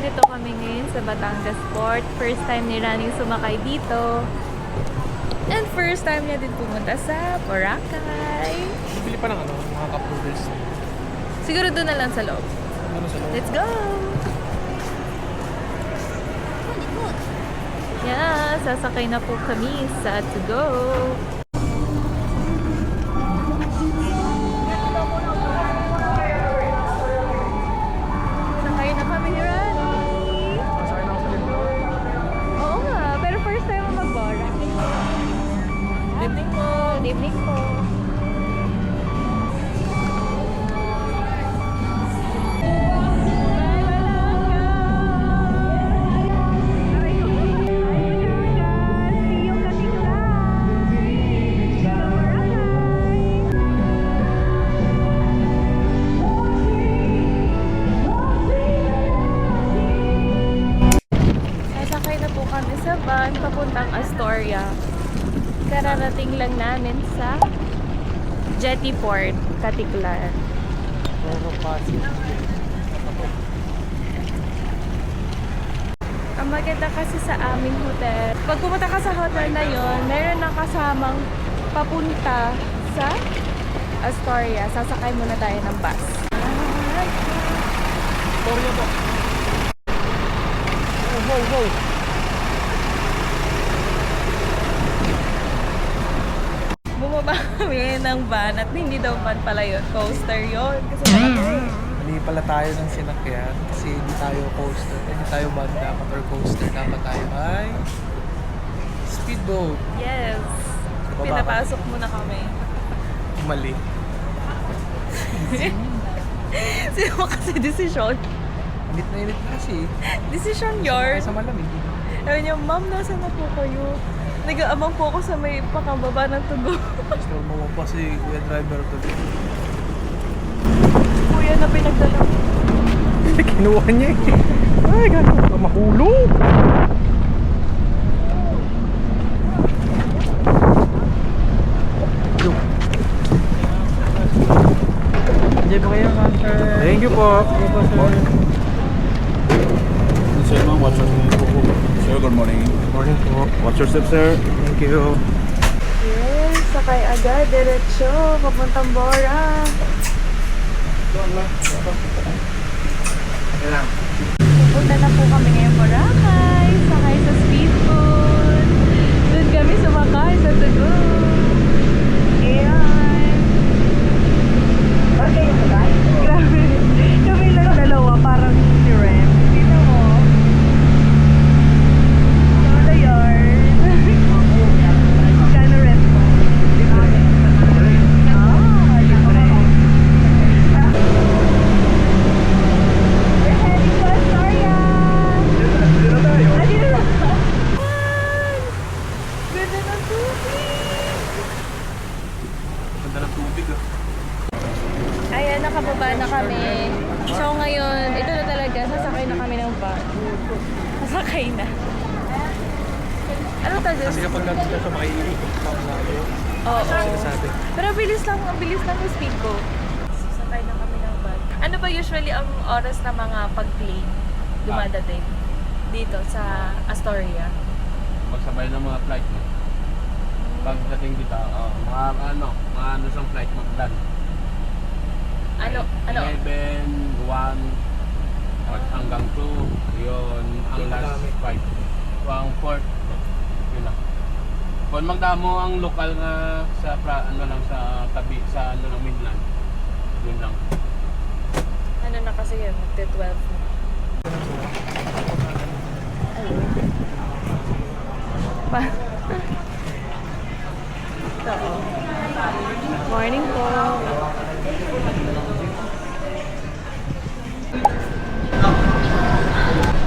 nandito kami ngayon sa Batangas Port. First time ni Rani sumakay dito. And first time niya din pumunta sa Boracay. Bibili pa ng mga cup noodles. Siguro doon na lang sa loob. Ano sa loob? Let's go! Yeah, sasakay na po kami sa To Go. Sakay na kami ni Rani. Masakay na ako sa lito. Oo nga, pero first time mo mag-Bora. Good evening po. Good evening po. Sasakay na po kami sa van papuntang Astoria. Kararating lang namin sa Jetty Port, Caticlan. Roro Pasig. Ang maganda kasi sa aming hotel, pag pumunta ka sa hotel na yon, meron nang kasamang papunta sa Astoria. Sasakay muna tayo ng bus. Sorry po. Wow. Bumaba kami ng van at hindi daw van pala yun. Coaster yun. Kasi Hindi pala tayo ng sinakyan kasi hindi tayo coaster. Hindi tayo van dapat or coaster. Dapat tayo ay speedboat. yes. Baba ka. Pinapasok muna kami. Mali. Sino mo kasi desisyon? Init na init kasi. Desisyon Kaya yours. sa malamig. Sabi niya, ma'am, nasa na po kayo? Nag-aabang po ako sa may pakababa ng tugo. Gusto mo pa si Kuya Driver to. Kuya na pinagdala ko. Kinuha niya eh. Ay, gano'n ka mahulog. Enjoy po kayo, Master. Thank you po. Thank you po, sir. Sir, ma'am, watch your step. Sir, good morning. Morning po. Watch your step, sir. Thank you. Yes, sakay agad, diretso, papuntang Bora. Pupunta na po kami ngayong Boracay, sakay sa speedboat. Doon kami sumakay sa Tugo. Ayan. Okay, sakay? Grabe. Kami lang dalawa, parang si Rem. Sino mo? Wala yun. Kano rent mo? Libre. We're heading to Astoria! Dito na! Ganda ng tubig! Ganda ng tubig ah. Ayan, nakababa na kami. So ngayon, ito na talaga, sasakay na kami ng van. Sasakay na. Ano tayo? Kasi kapag nandun ka sa maiikot pa ang layo. Oo. Sinasabi. Pero ang bilis lang yung speed ko. Sasakay na kami ng van. Ano ba usually ang oras na mga pag-plane dumadating dito sa Astoria? Magsabay ng mga flight mo. Pagdating dito, mga isang flight magdan. Ano? 11, 1, hanggang 2, yun, ang last flight. Ang 4, yun lang. Kung magdamo ang lokal nga sa sa tabi, sa ng mainland, yun lang. Ano na kasi yun? Magte-12 na. Ito, oh. Morning po.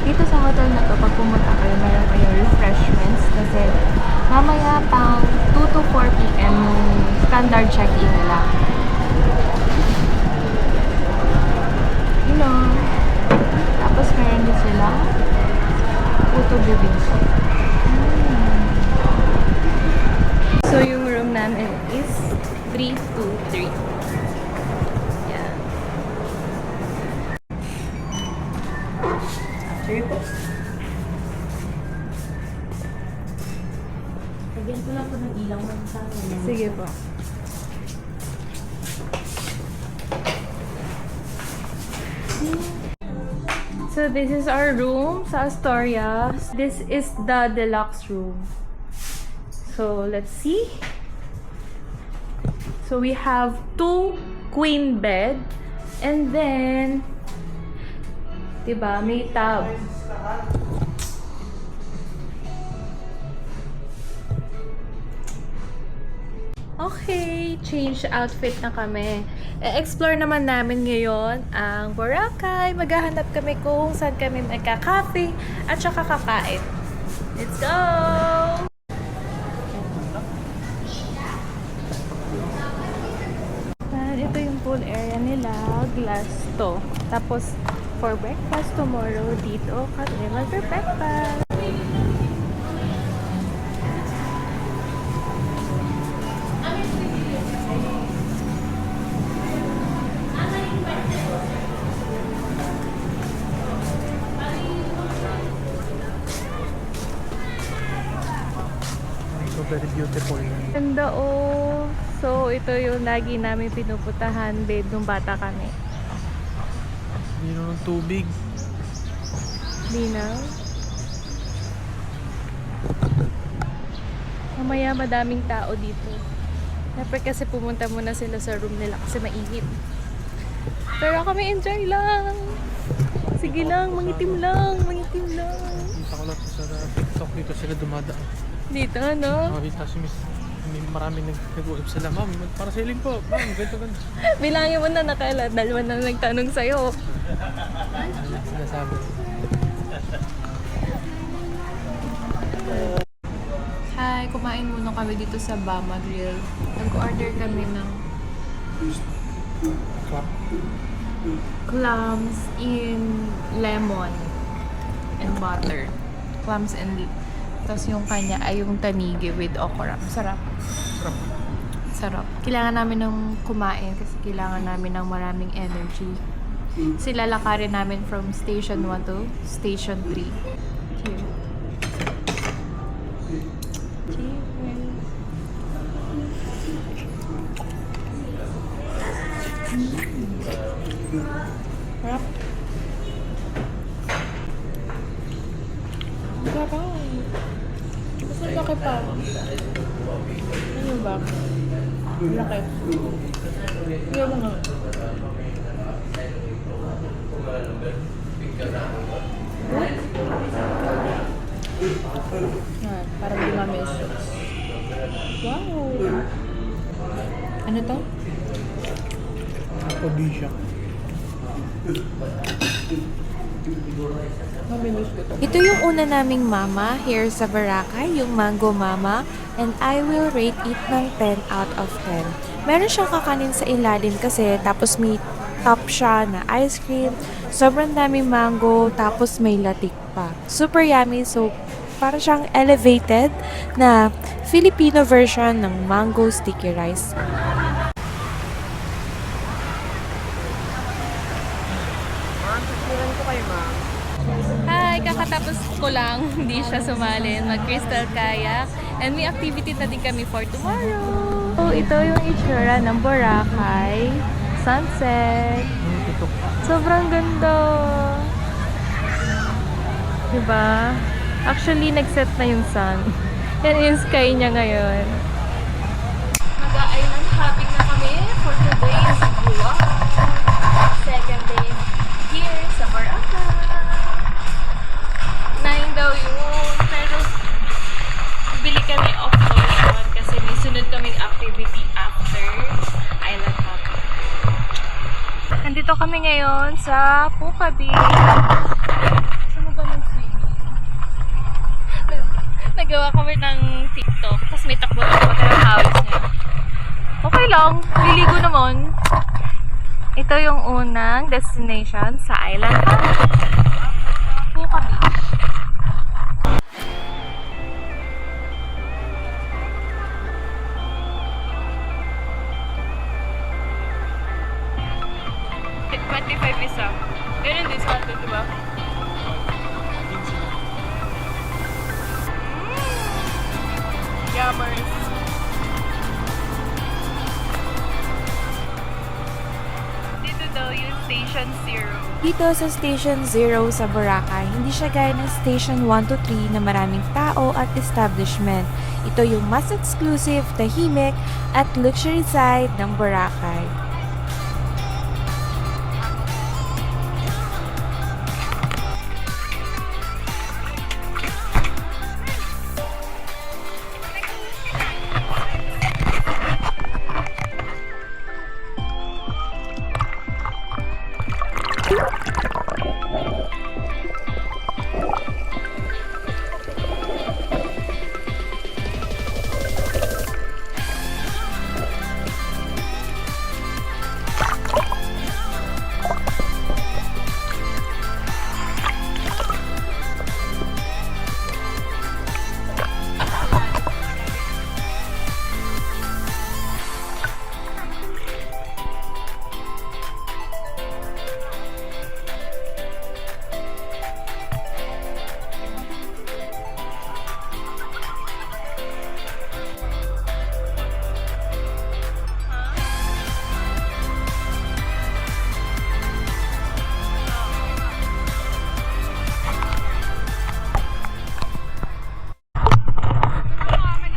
Dito sa hotel na to, pag pumunta kayo, meron kayo refreshments kasi mamaya pang 2 to 4 p.m. yung standard check-in nila. You know, tapos meron din sila puto bibingka. So yung room namin is 323. Yan. Sige po. Lagyan ko lang po ng ilaw ng sa akin. Sige po. So this is our room sa Astoria. This is the deluxe room. So let's see. So we have 2 queen bed and then diba, may tub. Okay, change outfit na kami. E-explore naman namin ngayon ang Boracay. Maghahanap kami kung saan kami magka-cafe at saka kakain. Let's go! And ito yung pool area nila. Glass to. Tapos, for breakfast tomorrow, dito kami mag-breakfast. So, very beautiful. Ganda oh. So, ito yung lagi namin pinuputahan, babe, nung bata kami. Lino ng tubig. Linaw. Mamaya madaming tao dito. Dapat kasi pumunta muna sila sa room nila kasi mainit. Pero kami enjoy lang. Sige lang, mangitim lang, mangitim lang. Kita ko lang sa TikTok dito sila dumadaan. Dito, no? Nakita si Miss, maraming nag-uusap sila. Ma'am, para sailing po. Ma'am, ganito. Bilangin mo na nakailan. Dalawa na nagtanong sa'yo. Sinasabi. Hi, kumain muna kami dito sa Bama Grill. Nag-order kami ng Clap. clams in lemon and butter. Clams and tapos yung kanya ay yung tanigi with okra. Sarap. Sarap. Sarap. Kailangan namin ng kumain kasi kailangan namin ng maraming energy. Sila lakarin namin from station 1 to station 3. Here. Sarap. Sarap ako. Mas laki pa. Ano ba? Laki. Kaya mo nga. Yan, parang dumamis. Wow! Ano to? Probinsya. Ito yung una naming mama here sa Boracay, yung Mango Mama, and I will rate it ng 10 out of 10. Meron siyang kakanin sa ilalim kasi tapos may top siya na ice cream, sobrang daming mango, tapos may latik pa. Super yummy, so para siyang elevated na Filipino version ng mango sticky rice. Hi! Kakatapos ko lang, hindi siya sumali. Mag-crystal kayak. And may activity na din kami for tomorrow. So, ito yung itsura ng Boracay. Sunset. Sobrang ganda. Diba? Actually, nag-set na yung sun. Yan yung sky niya ngayon. Mag-island hopping na kami for today's vlog. Second day here sa Boracay. 9 daw yun. Pero, bili kami of lotion kasi may sunod kaming activity after island hopping. Nandito kami ngayon sa Puka Beach. Saan ba nag-swimming? Nagawa kami ng TikTok. Tapos may takbo-takbo tayo ng hawis niya. Okay lang. Liligo naman. Ito yung unang destination sa island hopping. Puka Beach. $25 isa. Ganun din sa atin, diba? Ka-jammers. Dito daw yung Station Zero. Dito sa Station Zero sa Boracay, hindi siya gaya ng Station 1 to 3 na maraming tao at establishment. Ito yung mas exclusive, tahimik at luxury side ng Boracay.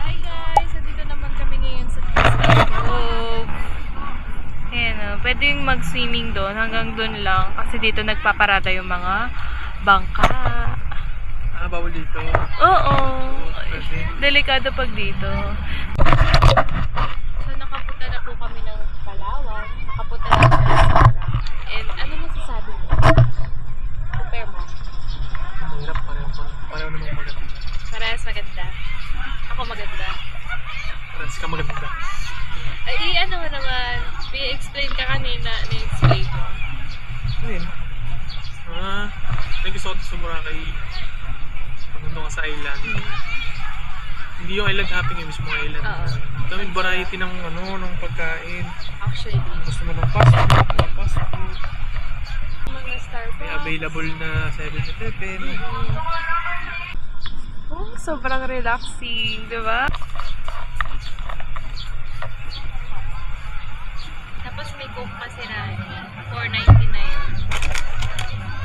Hi guys! Nandito naman kami ngayon sa Cove. Ayan o, pwedeng mag-swimming doon. Hanggang doon lang. Kasi dito nagpaparada yung mga bangka. Bawal dito. Oo. Pwede. Delikado pag dito. So nakapunta na po kami ng Palawan. Nakapunta na kami ng Sara. And ano masasabi mo? Compare mo? Mahirap, pareho naman maganda. Parehas maganda. Ako maganda. Parehas ka maganda. Ay, ano nga naman, i-explain ka kanina, ni-explain ko. Ayun. May gusto ko sa Boracay. Pag nandun ka sa island. Hindi yung island hopping, yung mismo island. Oo. Daming variety ng ng pagkain. Actually, Gusto mo ng fast food, mga fast food. mga Starbucks. May available na 7-Eleven. Oh, sobrang relaxing, di ba? Tapos may Coke pa si Rani. 4.90 na yun.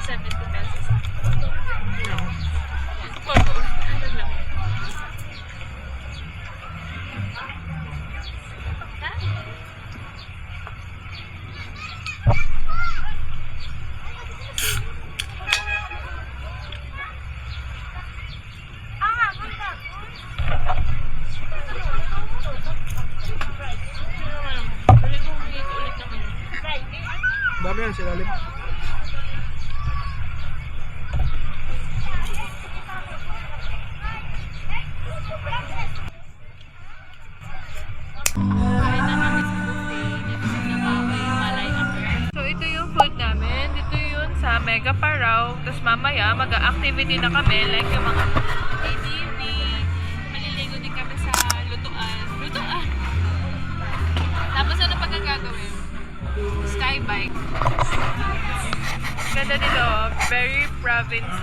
70 pesos. Ano lang. Dami yan sila lalim. So ito yung food namin. Dito yun sa Mega Parao. Tapos mamaya mag-activity na kami. Like yung mga ATV. Maliligo din kami sa lutuan. Lutuan! Tapos ano pa gagawin? Skybike. Ganda dito. Very province.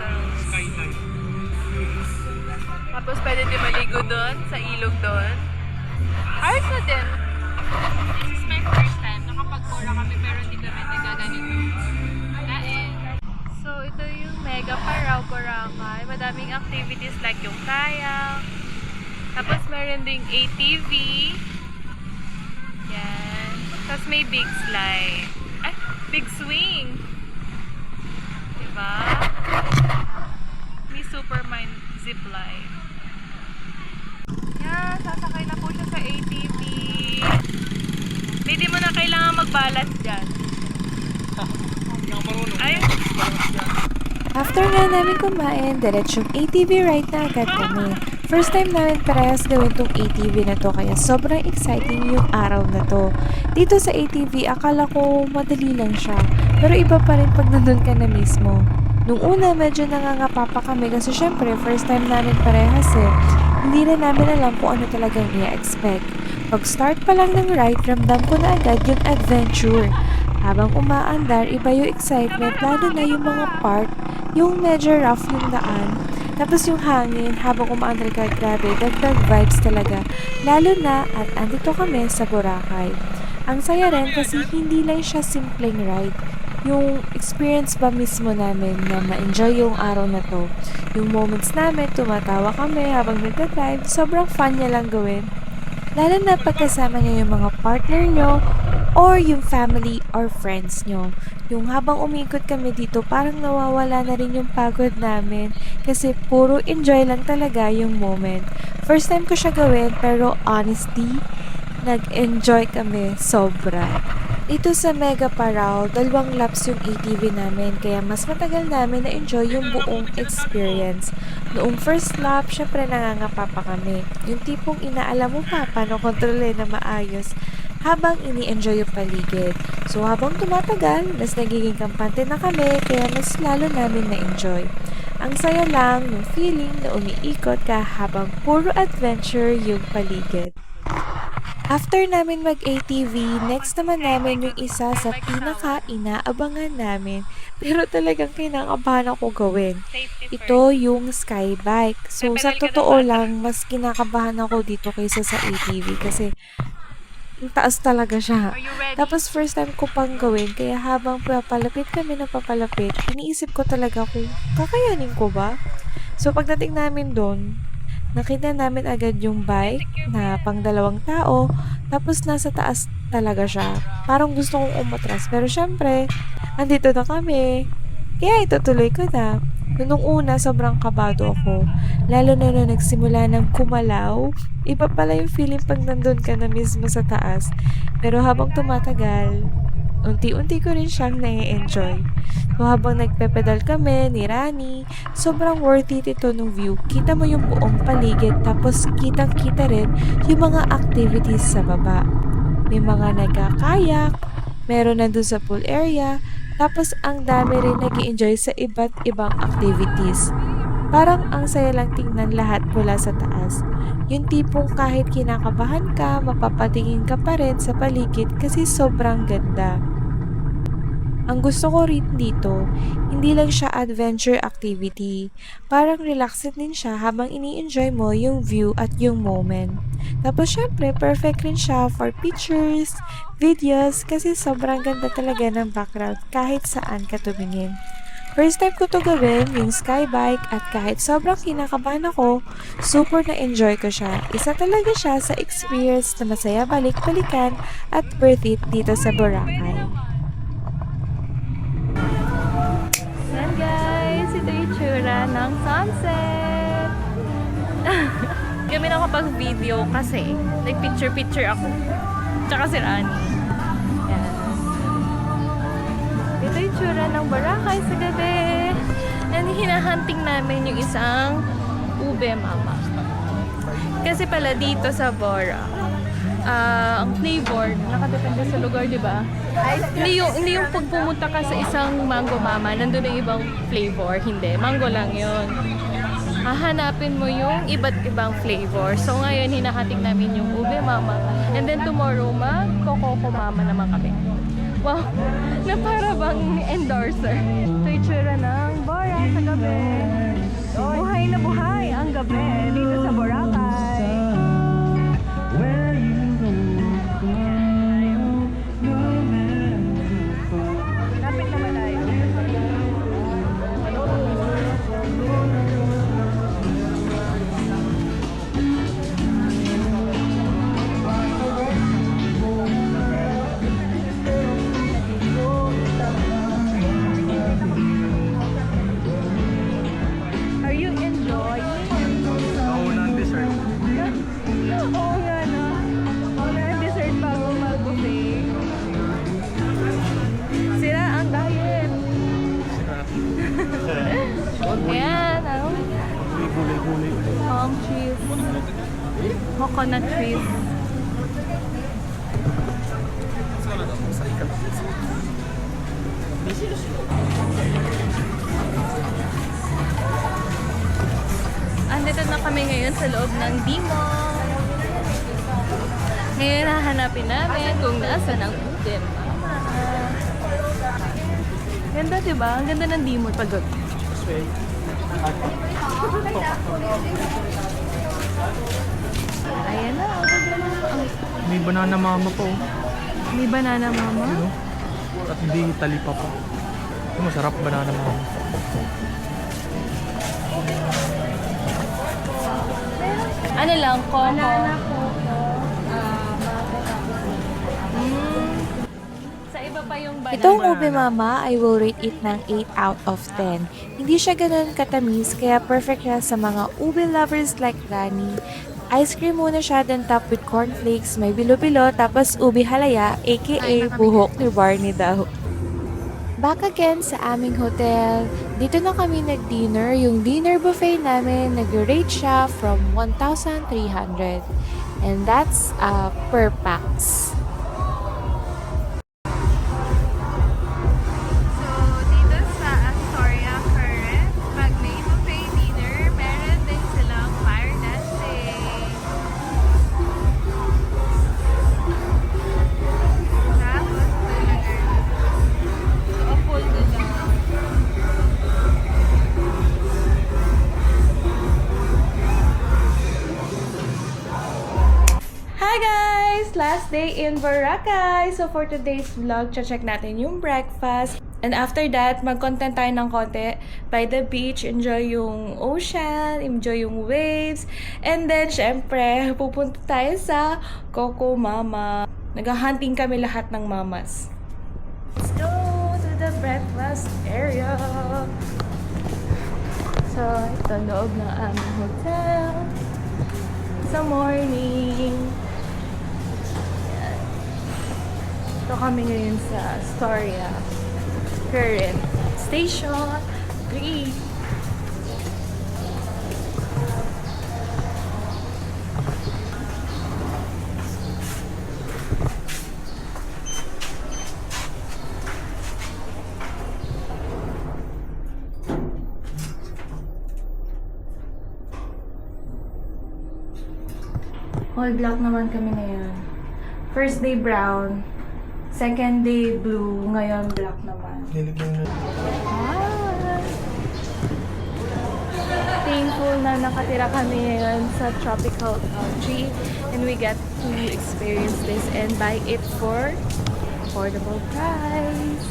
Skydive. Tapos pwede din maligo doon, sa ilog doon. Ayos na din. This is my first time. Nakapag-mura kami pero hindi kami nagaganito. Kain. So ito yung Mega Parao, Boracay. Madaming activities like yung kayak. Tapos meron ding ATV. Yan. Tapos may big slide. Ay, big swing. Diba? May Superman zipline. Yan, sasakay na po siya sa ATV. Hindi mo na kailangan magbalas dyan. Hindi ako marunong. Ay, After nga namin kumain, diretsong ATV ride na agad kami. First time namin parehas gawin tong ATV na to kaya sobrang exciting yung araw na to. Dito sa ATV, akala ko madali lang siya. Pero iba pa rin pag nandun ka na mismo. Nung una, medyo nangangapa pa kami kasi syempre first time namin parehas eh. Hindi na namin alam kung ano talagang i-expect. Pag start pa lang ng ride, ramdam ko na agad yung adventure. Habang umaandar, iba yung excitement, lalo na yung mga part, yung medyo rough yung daan. Tapos yung hangin habang umaandar ka, grabe, dagdag vibes talaga. Lalo na at andito kami sa Boracay. Ang saya rin kasi hindi lang siya simpleng ride. Yung experience ba mismo namin na ma-enjoy yung araw na to. Yung moments namin, tumatawa kami habang nagdadrive, sobrang fun niya lang gawin. Lalo na pagkasama niyo yung mga partner nyo or yung family or friends nyo. Yung habang umikot kami dito, parang nawawala na rin yung pagod namin kasi puro enjoy lang talaga yung moment. First time ko siya gawin pero honestly, nag-enjoy kami sobra. Dito sa Mega Parao, 2 laps yung ATV namin kaya mas matagal namin na-enjoy yung buong experience. Noong first lap, syempre nangangapa pa kami. Yung tipong inaalam mo pa paano kontrolin na maayos habang ini-enjoy yung paligid. So habang tumatagal, mas nagiging kampante na kami kaya mas lalo namin na-enjoy. Ang saya lang yung feeling na umiikot ka habang puro adventure yung paligid. After namin mag-ATV, next naman namin yung isa sa pinaka-inaabangan namin pero talagang kinakabahan ako gawin. Ito yung skybike. So sa totoo lang, mas kinakabahan ako dito kaysa sa ATV kasi ang taas talaga siya. Tapos first time ko pang gawin kaya habang papalapit kami na papalapit, iniisip ko talaga kung kakayanin ko ba? So pagdating namin doon, nakita namin agad yung bike na pang 2 tao, tapos nasa taas talaga siya. Parang gusto kong umatras, pero syempre, andito na kami. Kaya itutuloy ko na. Nung una, sobrang kabado ako. Lalo na nung nagsimula ng kumalaw. Iba pala yung feeling pag nandun ka na mismo sa taas. Pero habang tumatagal, unti-unti ko rin siyang na-enjoy. So habang nagpepedal kami ni Rani, sobrang worth it ito nung view. Kita mo yung buong paligid tapos kitang-kita rin yung mga activities sa baba. May mga nagkakayak, meron nandun sa pool area, tapos ang dami rin nag-enjoy sa iba't ibang activities. Parang ang saya lang tingnan lahat mula sa taas. Yung tipong kahit kinakabahan ka, mapapatingin ka pa rin sa paligid kasi sobrang ganda. Ang gusto ko rin dito, hindi lang siya adventure activity. Parang relaxed din siya habang ini-enjoy mo yung view at yung moment. Tapos syempre, perfect rin siya for pictures, videos, kasi sobrang ganda talaga ng background kahit saan ka tumingin. First time ko to gawin, yung skybike, at kahit sobrang kinakabahan ako, super na-enjoy ko siya. Isa talaga siya sa experience na masaya balik-balikan at worth it dito sa Boracay. Yan guys, ito yung tsura ng sunset. Kami nakapag-video kasi nag-picture-picture ako. Tsaka si Rani. Yan. Ito yung tsura ng Boracay sa gabi. And hinahunting namin yung isang ube mama. Kasi pala dito sa Bora, ang flavor, nakadepende sa lugar, di ba? Hindi yung pag pumunta ka sa isang mango mama, nandun yung ibang flavor. Hindi, mango lang yun. Hahanapin mo yung iba't ibang flavor. So ngayon, hinahating namin yung ube mama. And then tomorrow, mag-coco mama naman kami. Wow, na para bang endorser. Ito yung tsura ng Bora sa gabi. Buhay na buhay ang gabi dito sa Boracay. Lapit naman tayo. Are you enjoying? Naunang dessert. Oo nga no. Wala ang dessert bago mag-buffet. Sira ang diet. Ayan, ano? Gulay-gulay. Palm trees. Coconut trees. Andito na kami ngayon sa loob ng Dimo. Ngayon hahanapin namin kung nasaan ang ube mama. Ganda diba? Ang ganda ng Dimo pag Ayan na, ang ganda na. May banana mama po. May banana mama. Ano? At hindi talipa pa. Masarap banana mama. Ano lang, coco. Banana coco. Sa iba pa yung banana. Itong ube mama, I will rate it ng 8 out of 10. Hindi siya ganun katamis, kaya perfect siya sa mga ube lovers like Rani. Ice cream muna siya, then top with cornflakes, may bilo-bilo, tapos ube halaya, aka buhok ni Barney daw. Back again sa aming hotel. Dito na kami nag-dinner. Yung dinner buffet namin, nag-rate siya from 1,300. And that's per pax. So, dito sa Astoria Current, pag may buffet dinner, meron din silang fire dancing. Tapos, full na lang. Hi guys! Last day in Boracay! So for today's vlog, check natin yung breakfast. And after that, mag-content tayo ng konti by the beach, enjoy yung ocean, enjoy yung waves. And then, syempre, pupunta tayo sa Coco Mama. Nag-hunting kami lahat ng mamas. Let's go to the breakfast area. So, ito loob ng aming hotel. Sa morning. Ito kami ngayon sa Astoria Current Station 3. All black naman kami ngayon. First day brown, second day blue, ngayon black naman. Ah! Thankful na nakatira kami ngayon sa tropical country and we get to experience this and buy it for affordable price.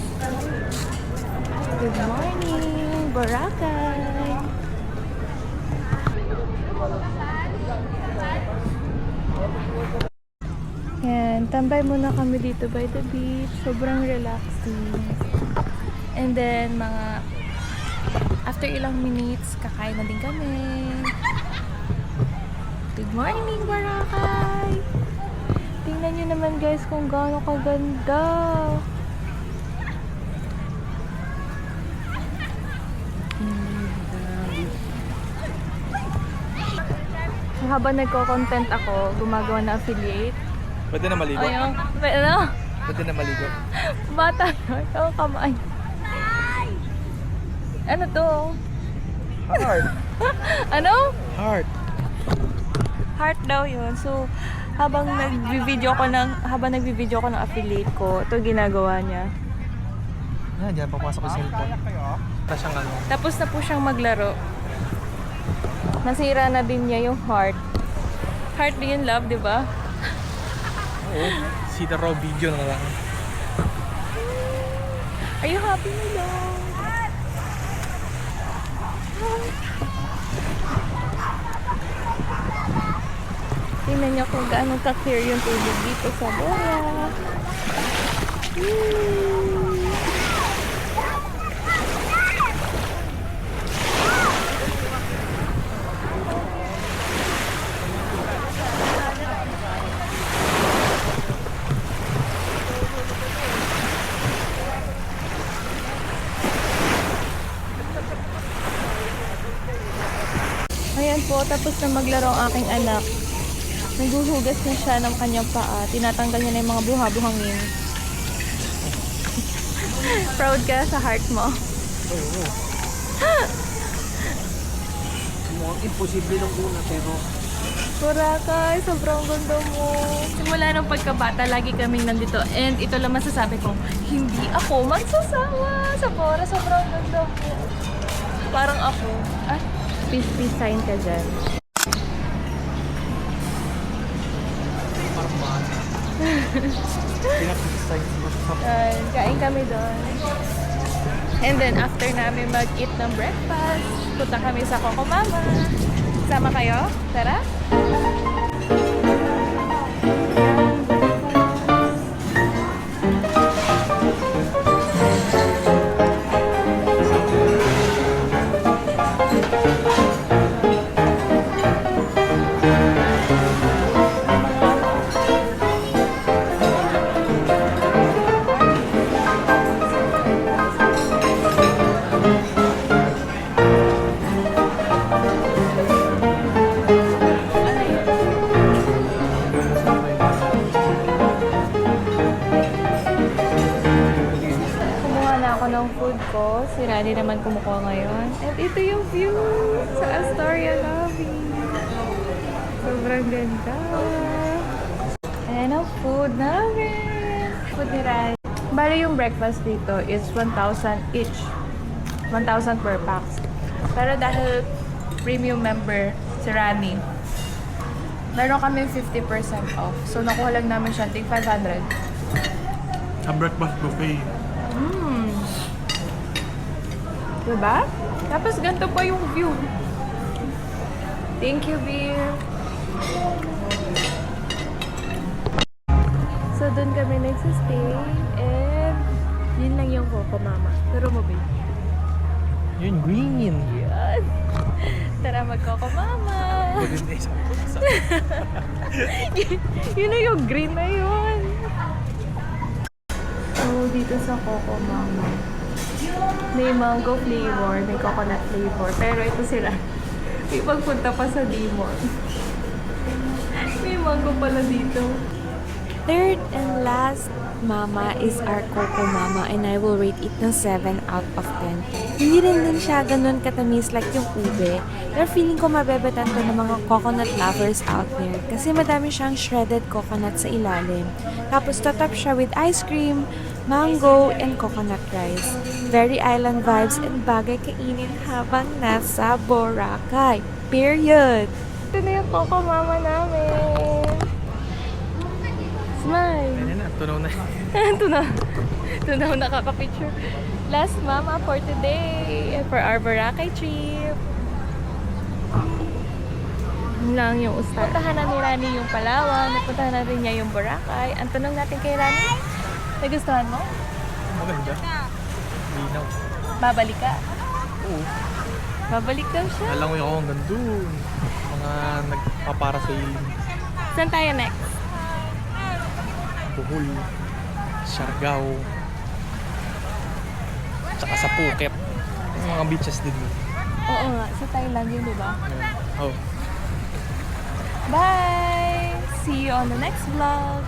Good morning, Boracay! Yan, tambay muna kami dito by the beach. Sobrang relaxing. And then, mga after ilang minutes, kakain na din kami. Good morning, Boracay! Tingnan nyo naman guys kung gaano kaganda. So, habang nagko-content ako, gumagawa na affiliate. Pwede na maligo? Ayun, ano? Pwede na maligo? Bata yun. Ito, kamay. Ano to? Heart. Ano? Heart. Heart daw yun. So, habang nagvi-video ko ng affiliate ko, ito ginagawa niya. Yan, diyan papasok yung cellphone. Para siyang ano. Tapos na po siyang maglaro. Nasira na din niya yung heart. Heart din love, di ba? Oo. See the raw video na lang. Are you happy, Milo? Tingnan niyo kung gaano ka-clear yung tubig dito sa Bora. Ayan po, tapos na maglaro ang aking anak. Naghuhugas na siya ng kanyang paa. Tinatanggal niya na yung mga buha-buhangin. Proud ka sa heart mo. Oo. Imposible nung una pero Boracay, sobrang ganda mo. Simula ng pagkabata, lagi kaming nandito. And ito lang masasabi ko, hindi ako magsasawa sa Bora. Sobrang ganda mo. Parang ako. Ah, peace sign ka dyan. Parang mahal. Pinag-size mo sa Kain kami doon. And then, after namin mag-eat ng breakfast, punta kami sa Coco Mama. Sama kayo? Tara! Kumuha na ako ng food ko. Si Rani naman kumukuha ngayon. And ito yung view sa Astoria Lobby. Sobrang ganda. Ayan ang food namin. Food ni Rani. Bali yung breakfast dito is 1,000 each. 1,000 per pax. Pero dahil premium member si Rani, meron kami 50% off. So nakuha lang namin siya tig 500. a breakfast buffet. Diba? Tapos ganito pa yung view. Thank you, Beer. So, doon kami nagsistay. And, yun lang yung Coco Mama. Turo mo, Beer. Yun, green. Yan. Tara, mag-Coco Mama. Yun na yung green na yun. So, dito sa Coco Mama, may mango flavor, may coconut flavor. Pero ito sila, may pagpunta pa sa Dimon. May mango pala dito. Third and last mama is our Coco Mama, and I will rate it ng 7 out of 10. Hindi rin din siya ganun katamis like yung ube. Pero feeling ko mabebatan to ng mga coconut lovers out there kasi madami siyang shredded coconut sa ilalim. Tapos top siya with ice cream, mango, and coconut rice. Very island vibes and bagay kainin habang nasa Boracay. Period! Ito na yung Coco Mama namin. Smile! Ayan na, tunaw na. Tunaw nakaka-picture. Last mama for today and for our Boracay trip. Yun lang yung ustad. Puntahan na ni Rani yung Palawan. Napuntahan na rin niya yung Boracay. Ang tanong natin kay Rani, nagustuhan mo? Maganda. Linaw. Babalik ka? Oo. Babalik daw siya. Alam mo yung ako hanggang dun. Mga nagpapara sa ilim. Saan tayo next? Bohol. Siargao. Tsaka sa Phuket. Yung mga beaches din. Oo nga, sa Thailand yun, di ba? Oh. Bye! See you on the next vlog!